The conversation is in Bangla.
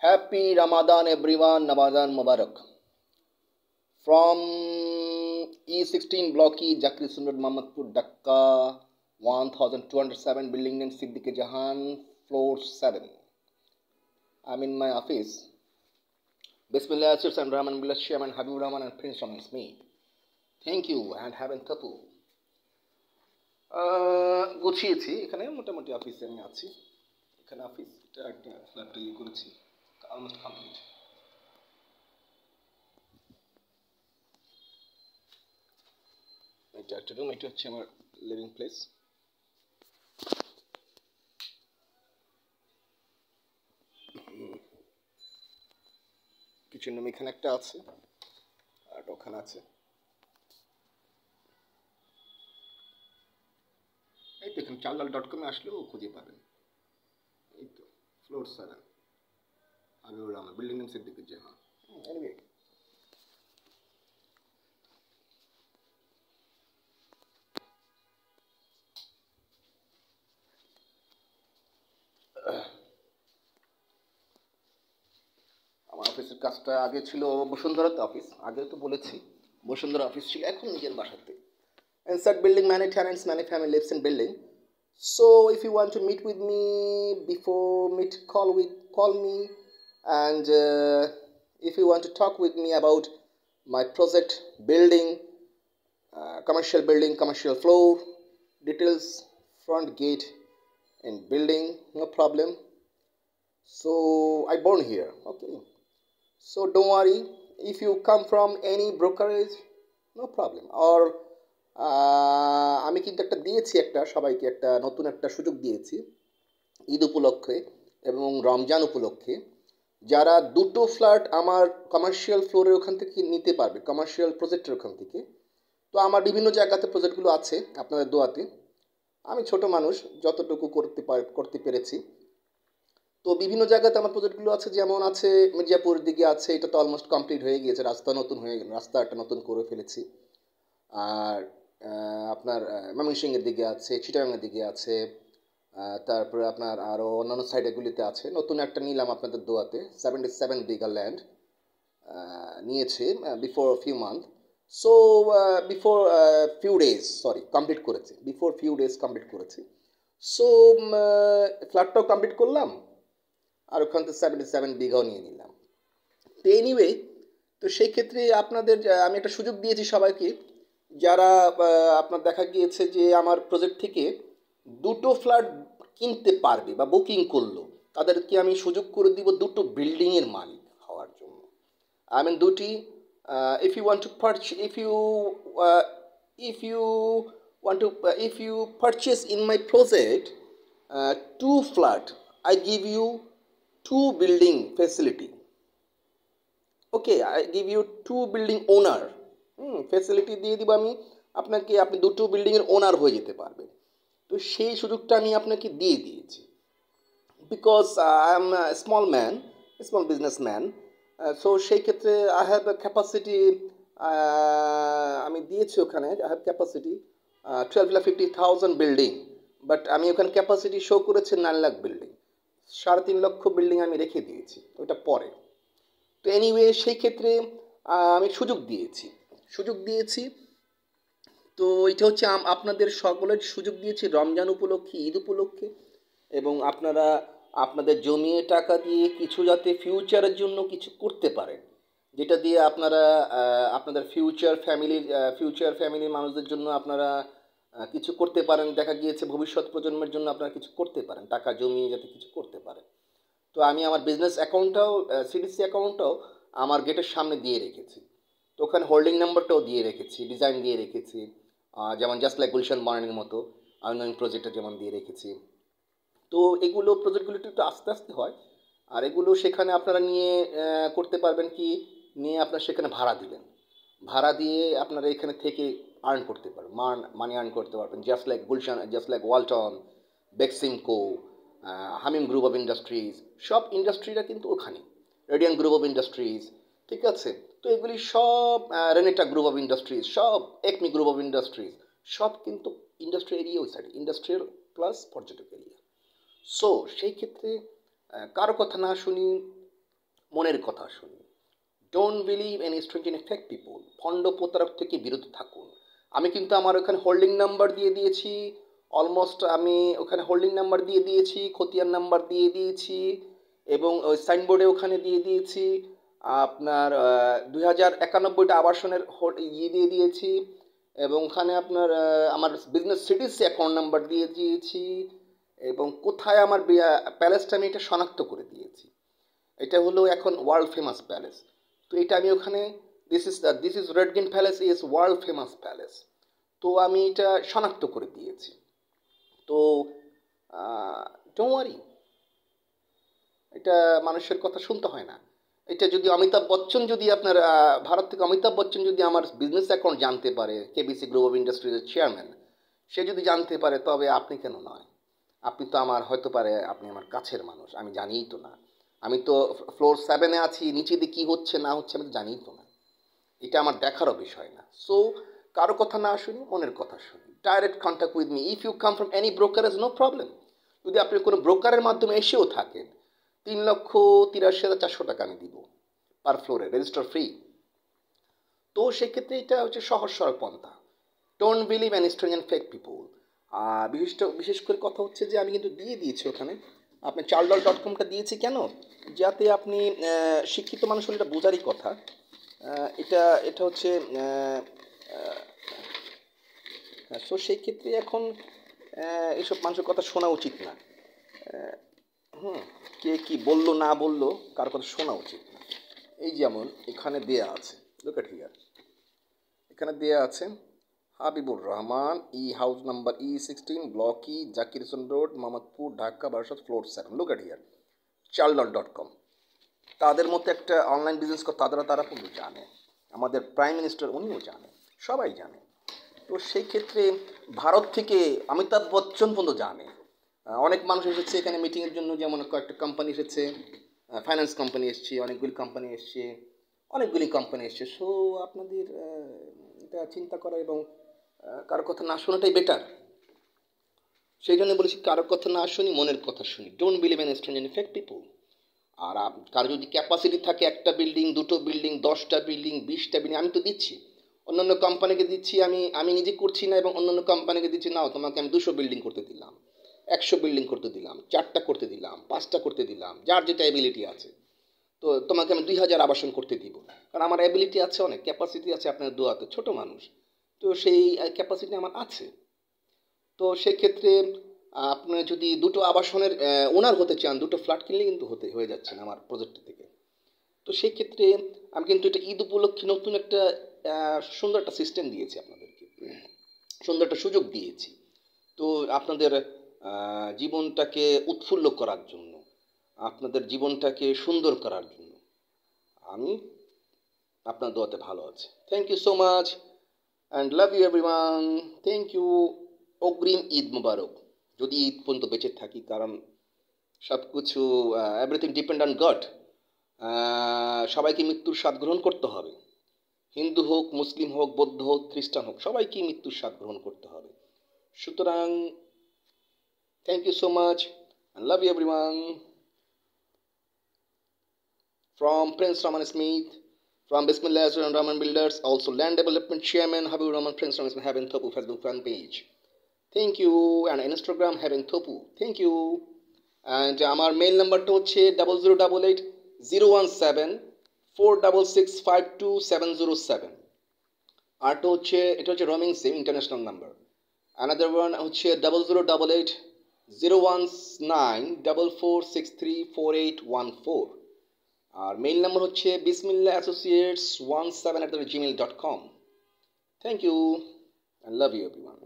Happy Ramadan, everyone. Ramadan Mubarak. From E16 Block E, Jakri Sundar Mamadpur, Dhaka, 1207, building name Siddique Jahan, floor 7. I'm in my office. Bismillah, Asir and Rahman Billah Shaman, Habib Rahman, and Prince Rahman Smith. Thank you and have a couple. গুছিয়েছি এখানে মোটামুটি অফিসে আমি আছি এখানে অফিসটা একটা ফ্ল্যাটটা করেছি অলমোস্ট কমপ্লিট এটা একটা রুম এটা হচ্ছে আমার লিভিং প্লেস কিচেন রুম এখানে একটা আছে আর ওখানে আছে এই তো এখানে চালডাল.com আসলেও খুঁজে পাবেন এই তো floor 7 Abiur Rahman building name Siddiqur Jahan anyway আমার অফিসের কাজটা আগে ছিল বসুন্ধরাতে অফিস আগে তো বলেছি বসুন্ধরা অফিস ছিল এখন নিজের বাসাতে inside building many tenants many family lives in building so if you want to meet with me before meet call me and if you want to talk with me about my project building commercial floor details front gate in building no problem so I born here okay so don't worry if you come from any brokerage no problem or আমি কিন্তু একটা দিয়েছি একটা সবাইকে একটা নতুন একটা সুযোগ দিয়েছি ঈদ উপলক্ষে এবং রমজান উপলক্ষে যারা দুটো ফ্ল্যাট আমার কমার্শিয়াল ফ্লোরের ওখান থেকে নিতে পারবে কমার্শিয়াল প্রজেক্টের ওখান থেকে তো আমার বিভিন্ন জায়গাতে প্রজেক্টগুলো আছে আপনাদের দোয়াতে আমি ছোট মানুষ যতটুকু করতে পেরেছি তো বিভিন্ন জায়গাতে আমার প্রজেক্টগুলো আছে যেমন আছে মির্জাপুর দিকে আছে এটা তো অলমোস্ট কমপ্লিট হয়ে গিয়েছে রাস্তা নতুন হয়ে গেল রাস্তাটা নতুন করে ফেলেছি আর আপনার ময়মনসিংহের দিকে আছে চিটাগাংয়ের দিকে আছে তারপরে আপনার আরও অন্যান্য সাইডগুলিতে আছে নতুন একটা নিলাম আপনাদের দোয়াতে 77 বিঘা ল্যান্ড নিয়েছে before few month so before few days complete করেছি বিফোর ফিউ ডেজ কমপ্লিট করেছি সো ফ্ল্যাটটাও কমপ্লিট করলাম আর ওখান থেকে 77 বিঘাও নিয়ে নিলাম তো এনিওয়ে তো সেই ক্ষেত্রে আপনাদের আমি একটা সুযোগ দিয়েছি সবাইকে যারা আপনার দেখা গিয়েছে যে আমার প্রজেক্ট থেকে দুটো ফ্ল্যাট কিনতে পারবে বা বুকিং করলো তাদেরকে আমি সুযোগ করে দিব দুটো বিল্ডিংয়ের মালিক হওয়ার জন্য আই মিন দুটি if you want to purchase if you purchase in my project two flat I give you two building facility okay I give you two building owner facility দিয়ে দিব আমি আপনাকে আপনি দুটো বিল্ডিংয়ের ওনার হয়ে যেতে পারবেন তো সেই সুযোগটা আমি আপনাকে দিয়ে দিয়েছি because I am small businessman so সেই ক্ষেত্রে আই হ্যাভ এ ক্যাপাসিটি আমি দিয়েছি ওখানে I have capacity 12,50,000 building but আমি ওখানে ক্যাপাসিটি শো করেছি 9 লাখ বিল্ডিং 3.5 লক্ষ বিল্ডিং আমি রেখে দিয়েছি ওটা পরে তো এনিওয়ে সেই ক্ষেত্রে আমি সুযোগ দিয়েছি তো এটা হচ্ছে আপনাদের সকলের সুযোগ দিয়েছি রমজান উপলক্ষে ঈদ উপলক্ষে এবং আপনারা আপনাদের জমিয়ে টাকা দিয়ে কিছু যাতে ফিউচারের জন্য কিছু করতে পারেন যেটা দিয়ে আপনারা আপনাদের ফিউচার ফ্যামিলির মানুষদের জন্য আপনারা কিছু করতে পারেন দেখা গিয়েছে ভবিষ্যৎ প্রজন্মের জন্য আপনারা কিছু করতে পারেন টাকা জমিয়ে যাতে কিছু করতে পারেন তো আমি আমার বিজনেস অ্যাকাউন্টটাও সিডিসি অ্যাকাউন্টটাও আমার গেটের সামনে দিয়ে রেখেছি তো ওখানে হোল্ডিং নাম্বারটাও দিয়ে রেখেছি ডিজাইন দিয়ে রেখেছি যেমন জাস্ট লাইক গুলশান বানানোর মতো আনলাইন প্রজেক্টটা যেমন দিয়ে রেখেছি তো এগুলো প্রজেক্টগুলো একটু আস্তে আস্তে হয় আর এগুলো সেখানে আপনারা নিয়ে করতে পারবেন কি নিয়ে আপনারা সেখানে ভাড়া দিয়ে আপনারা এখানে থেকে আর্ন করতে পারবেন মানি আর্ন করতে পারবেন just like Gulshan just like Walton Beximco Hamim group of industries সব ইন্ডাস্ট্রিটা কিন্তু ওখানে রেডিয়ান গ্রুপ অফ ইন্ডাস্ট্রিজ ঠিক আছে তো এগুলি সব রেনেটা গ্রুপ অফ ইন্ডাস্ট্রিজ সব একমি গ্রুপ অফ ইন্ডাস্ট্রিজ সব কিন্তু ইন্ডাস্ট্রি এরিয়া ওই সাইড ইন্ডাস্ট্রিয়াল প্লাস পর্যটক এরিয়া সো সেই ক্ষেত্রে কারো কথা না শুনি মনের কথা শুনি। Don't believe any strange in fake people, ভণ্ড প্রতারক থেকে বিরত থাকুন। আমি কিন্তু আমার ওখানে হোল্ডিং নাম্বার দিয়ে দিয়েছি, অলমোস্ট আমি ওখানে হোল্ডিং নাম্বার দিয়ে দিয়েছি, খতিয়ান নাম্বার দিয়ে দিয়েছি, এবং ওই সাইনবোর্ডে ওখানে দিয়ে দিয়েছি আপনার 2091টা আবাসনের দিয়ে দিয়েছি, এবং ওখানে আপনার আমার বিজনেস সিটিসি অ্যাকাউন্ট নাম্বার দিয়ে দিয়েছি, এবং কোথায় আমার প্যালেসটা আমি এটা শনাক্ত করে দিয়েছি। এটা হলো এখন ওয়ার্ল্ড ফেমাস প্যালেস। তো এটা আমি ওখানে this is Redgen palace is world famous palace, তো আমি এটা শনাক্ত করে দিয়েছি। তো ডোন্ট ওয়ারি, এটা মানুষের কথা শুনতে হয় না। এটা যদি অমিতাভ বচ্চন, যদি আপনার ভারত থেকে অমিতাভ বচ্চন যদি আমার বিজনেস অ্যাকাউন্ট জানতে পারে, কেবিসি গ্রুপ অফ ইন্ডাস্ট্রিজের চেয়ারম্যান, সে যদি জানতে পারে, তবে আপনি কেন নয়? আপনি তো আমার হয়তো পারে আপনি আমার কাছের মানুষ, আমি জানিই তো না। আমি তো ফ্লোর 7-এ আছি, নিচে দিয়ে কী হচ্ছে না হচ্ছে আমি তো জানিই তো না। এটা আমার দেখারও বিষয় না। সো কারো কথা না শুনি, মনের কথা শুনি। Direct contact with me, if you come from any brokerage, no problem. যদি আপনি কোনো ব্রোকারের মাধ্যমে এসেও থাকেন, 3,83,400 টাকা আমি দিব পার ফ্লোরে, রেজিস্টার ফ্রি। তো সেক্ষেত্রে এটা হচ্ছে সহজ সরল পন্থা। Don't believe an strange and fake people. আর বিশেষ করে কথা হচ্ছে যে আমি কিন্তু দিয়ে দিয়েছি ওখানে আপনি চালডল.কমটা দিয়েছি কেন, যাতে আপনি শিক্ষিত মানুষ হলে এটা বোঝারই কথা। এটা এটা হচ্ছে সো সেই ক্ষেত্রে এখন এইসব মানুষের কথা শোনা উচিত না। হুম, কে কি বললো না বললো কার কথা শোনা উচিত না। এই যেমন এখানে দেয়া আছে, লুক এট হিয়ার, এখানে দেয়া আছে Habibur Rahman, house number E16, block Zakir Hossain road, Mohammadpur, Dhaka 1200, floor 7। Look at here, Chaldal dot com. তাদের মধ্যে একটা অনলাইন বিজনেস করে তারা কিন্তু জানে, আমাদের প্রাইম মিনিস্টার উনিও জানে, সবাই জানে। তো সেই ক্ষেত্রে ভারত থেকে অমিতাভ বচ্চন পর্যন্ত জানে। অনেক মানুষ এসেছে এখানে মিটিংয়ের জন্য, যেমন কয়েকটা কোম্পানি এসেছে, ফাইন্যান্স কোম্পানি এসছে, অনেকগুলি কোম্পানি এসছে। সো আপনাদের এটা চিন্তা করা এবং কারো কথা না শোনাটাই বেটার। সেই জন্য বলেছি কারো কথা না শুনি, মনের কথা শুনি। Don't believe in strange and fake people. আর কারো যদি ক্যাপাসিটি থাকে, একটা বিল্ডিং, দুটো বিল্ডিং, 10টা বিল্ডিং, 20টা বিল্ডিং, আমি তো দিচ্ছি, অন্যান্য কোম্পানিকে দিচ্ছি, আমি নিজে করছি না, এবং অন্যান্য কোম্পানিকে দিচ্ছি, নাও তোমাকে আমি 200 বিল্ডিং করতে দিলাম, 100 বিল্ডিং করতে দিলাম, 4টা করতে দিলাম, 5টা করতে দিলাম, যার যেটা অ্যাবিলিটি আছে। তো তোমাকে আমি 2000 আবাসন করতে দিব, কারণ আমার অ্যাবিলিটি আছে, অনেক ক্যাপাসিটি আছে, আপনার দোয়াতে ছোট মানুষ, তো সেই ক্যাপাসিটি আমার আছে। তো সেক্ষেত্রে আপনি যদি দুটো আবাসনের ওনার হতে চান, দুটো ফ্ল্যাট কিনলে কিন্তু হয়ে যাচ্ছেন আমার প্রজেক্ট থেকে। তো সেই ক্ষেত্রে আমি কিন্তু এটা ঈদ উপলক্ষে নতুন একটা সুন্দর একটা সিস্টেম দিয়েছি আপনাদেরকে, সুন্দর একটা সুযোগ দিয়েছি। তো আপনাদের জীবনটাকে উৎফুল্ল করার জন্য, আপনাদের জীবনটাকে সুন্দর করার জন্য আমি আপনার দোয়াতে ভালো আছি। Thank you so much and love you everyone. Thank you. অগ্রিম ঈদ মুবারক, যদি ঈদ পর্যন্ত বেঁচে থাকি, কারণ সব কিছু এভরিথিং ডিপেন্ড অন গড। সবাইকে মৃত্যুর স্বাদ গ্রহণ করতে হবে, হিন্দু হোক, মুসলিম হোক, বৌদ্ধ হোক, খ্রিস্টান হোক, সবাইকে মৃত্যুর স্বাদ গ্রহণ করতে হবে। সুতরাং thank you so much and love you everyone. From Prince Rahman Smith, from Bismillah and Rahman Builders, also Land Development Chairman Habibur Rahman, Prince Rahman Smith, Heaven Thopu Facebook fan page. Thank you. And Instagram Heaven Thopu. Thank you. And আমার মেইল নাম্বারটা হচ্ছে 0088-017-466-52707। আরটা হচ্ছে, এটা হচ্ছে রোমিং সিম, ইন্টারন্যাশনাল নাম্বার। অ্যানাদার ওয়ান হচ্ছে 0088-019-4463-4814। আর মেইল নাম্বার হচ্ছে bismillahassociates17@gmail.com. Thank you and love you everyone.